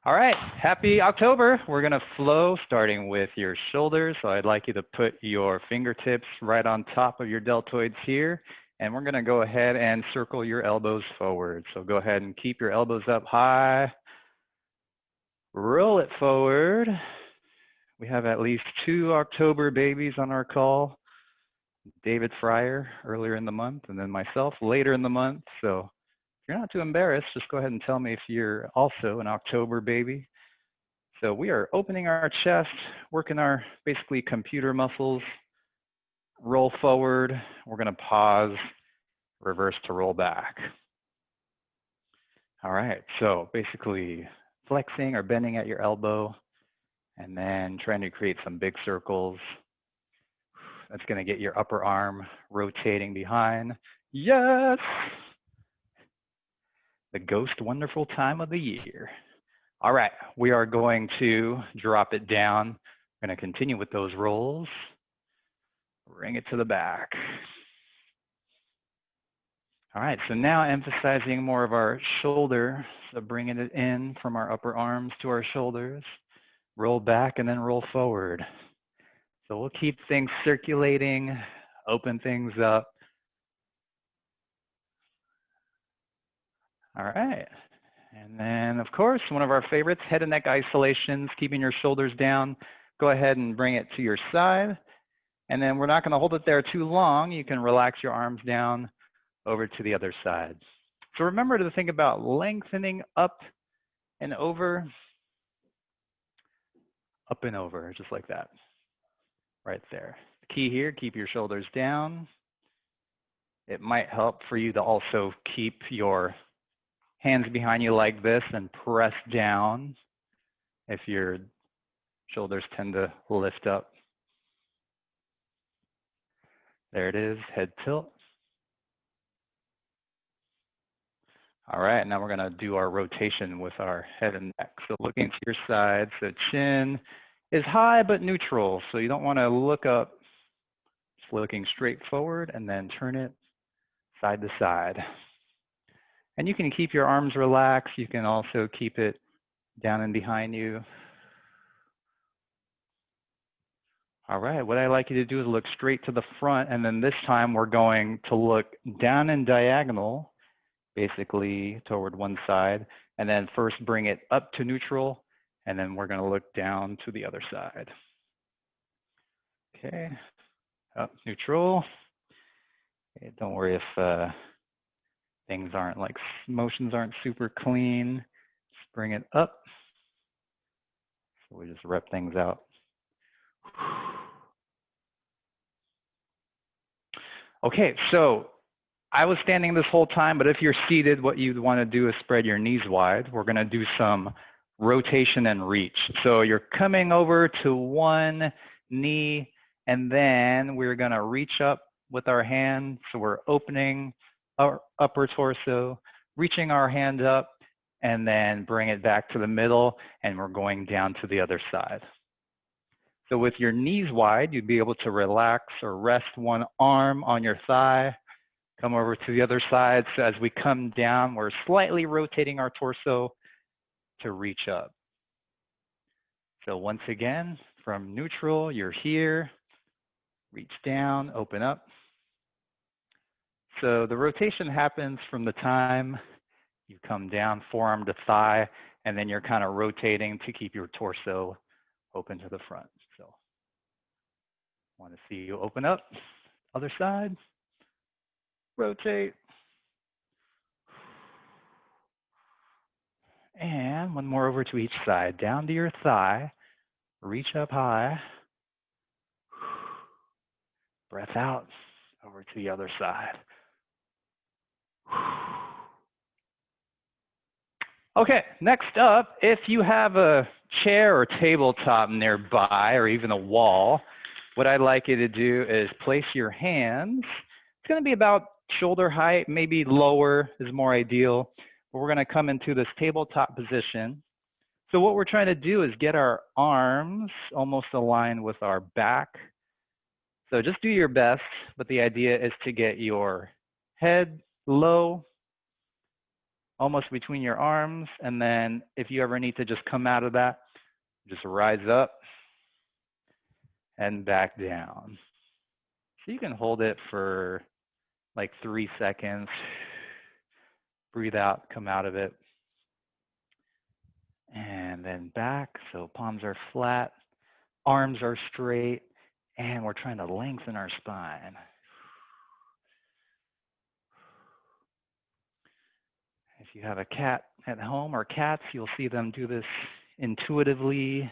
All right, happy October. We're gonna flow starting with your shoulders. So I'd like you to put your fingertips right on top of your deltoids here. And we're gonna go ahead and circle your elbows forward. So go ahead and keep your elbows up high. Roll it forward. We have at least 2 October babies on our call. David Fryer earlier in the month, and then myself later in the month. So if you're not too embarrassed, just go ahead and tell me if you're also an October baby. So we are opening our chest, working our basically computer muscles. Roll forward. We're going to pause, reverse to roll back. All right, so basically flexing or bending at your elbow, and then trying to create some big circles. That's going to get your upper arm rotating behind. Yes! The most wonderful time of the year. All right, we are going to drop it down. We're going to continue with those rolls. Bring it to the back. All right, so now emphasizing more of our shoulder. So bringing it in from our upper arms to our shoulders. Roll back and then roll forward. So we'll keep things circulating, open things up. All right. And then, of course, one of our favorites, head and neck isolations, keeping your shoulders down. Go ahead and bring it to your side. And then we're not going to hold it there too long. You can relax your arms down over to the other side. So remember to think about lengthening up and over, just like that, right there. The key here, keep your shoulders down. It might help for you to also keep your hands behind you like this and press down if your shoulders tend to lift up. There it is, head tilt. All right, now we're going to do our rotation with our head and neck. So looking to your side, so chin is high but neutral. So you don't want to look up, just looking straight forward and then turn it side to side. And you can keep your arms relaxed. You can also keep it down and behind you. All right, what I like you to do is look straight to the front, and then this time we're going to look down and diagonal, basically toward one side, and then first bring it up to neutral, and then we're going to look down to the other side. Okay, up neutral. Okay, don't worry if things aren't like, motions aren't super clean. Just bring it up. So we just rep things out. Okay, so I was standing this whole time, but if you're seated, what you'd want to do is spread your knees wide. We're going to do some rotation and reach. So you're coming over to one knee, and then we're going to reach up with our hand. So we're opening our upper torso, reaching our hand up, and then bring it back to the middle, and we're going down to the other side. So with your knees wide, you'd be able to relax or rest one arm on your thigh, come over to the other side. So as we come down, we're slightly rotating our torso to reach up. So once again, from neutral, you're here, reach down, open up. So the rotation happens from the time you come down, forearm to thigh, and then you're kind of rotating to keep your torso open to the front. So I want to see you open up, other side, rotate. And one more over to each side, down to your thigh, reach up high, breath out, over to the other side. Okay, next up, if you have a chair or tabletop nearby or even a wall, what I'd like you to do is place your hands. It's going to be about shoulder height, maybe lower is more ideal. But we're going to come into this tabletop position. So what we're trying to do is get our arms almost aligned with our back. So just do your best, but the idea is to get your head low, almost between your arms. And then if you ever need to just come out of that, just rise up and back down. So you can hold it for like 3 seconds. Breathe out, come out of it. And then back, so palms are flat, arms are straight, and we're trying to lengthen our spine. If you have a cat at home or cats, you'll see them do this intuitively,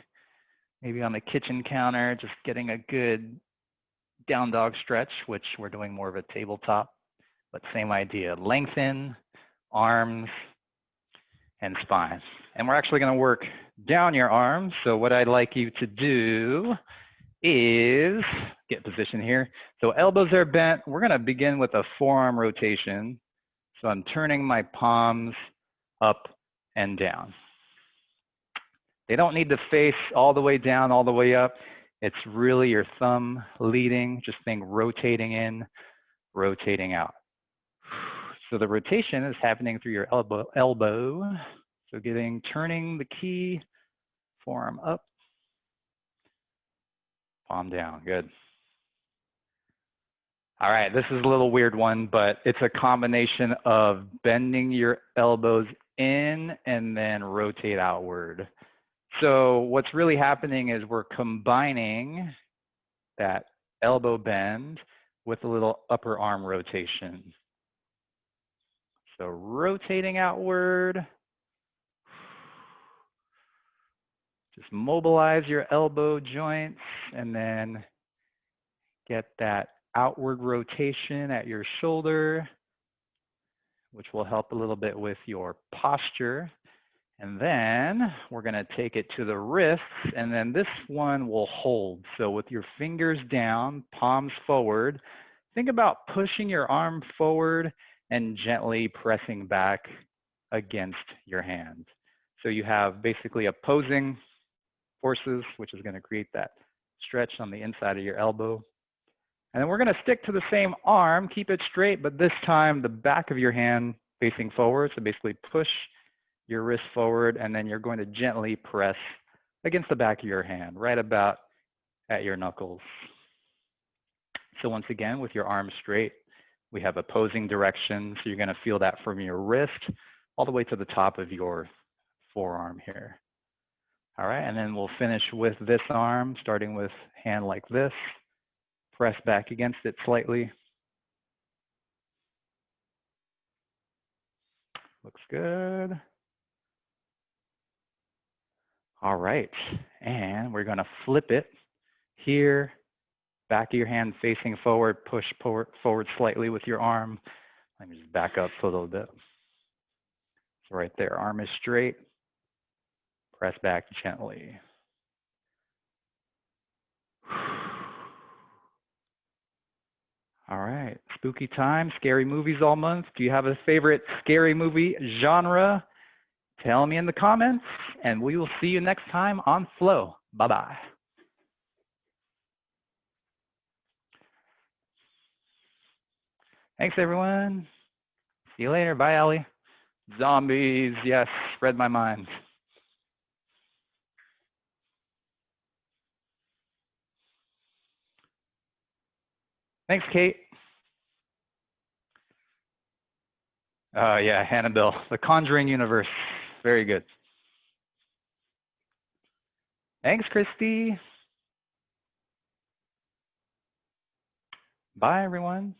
maybe on the kitchen counter, just getting a good down dog stretch, which we're doing more of a tabletop, but same idea, lengthen, arms, and spine. And we're actually going to work down your arms. So what I'd like you to do is get position here. So elbows are bent. We're going to begin with a forearm rotation. So I'm turning my palms up and down. They don't need to face all the way down, all the way up. It's really your thumb leading, just think rotating in, rotating out. So the rotation is happening through your elbow. So turning the key, forearm up, palm down, good. All right, this is a little weird one, but it's a combination of bending your elbows in and then rotate outward. So what's really happening is we're combining that elbow bend with a little upper arm rotation. So rotating outward. Just mobilize your elbow joints and then get that outward rotation at your shoulder, which will help a little bit with your posture. And then we're going to take it to the wrists, and then this one will hold. So with your fingers down, palms forward, think about pushing your arm forward and gently pressing back against your hand. So you have basically opposing forces, which is going to create that stretch on the inside of your elbow. And then we're going to stick to the same arm, keep it straight, but this time the back of your hand facing forward. So basically push your wrist forward, and then you're going to gently press against the back of your hand, right about at your knuckles. So once again, with your arms straight, we have opposing direction. So you're going to feel that from your wrist all the way to the top of your forearm here. All right, and then we'll finish with this arm, starting with hand like this. Press back against it slightly. Looks good. All right, and we're gonna flip it here, back of your hand facing forward, push forward slightly with your arm. Let me just back up a little bit. So right there, arm is straight, press back gently. All right, spooky time, scary movies all month. Do you have a favorite scary movie genre? Tell me in the comments, and we will see you next time on Flow. Bye-bye. Thanks, everyone. See you later. Bye, Allie. Zombies, yes, read my mind. Thanks, Kate. Yeah, Annabelle, The Conjuring universe. Very good. Thanks, Christy. Bye, everyone.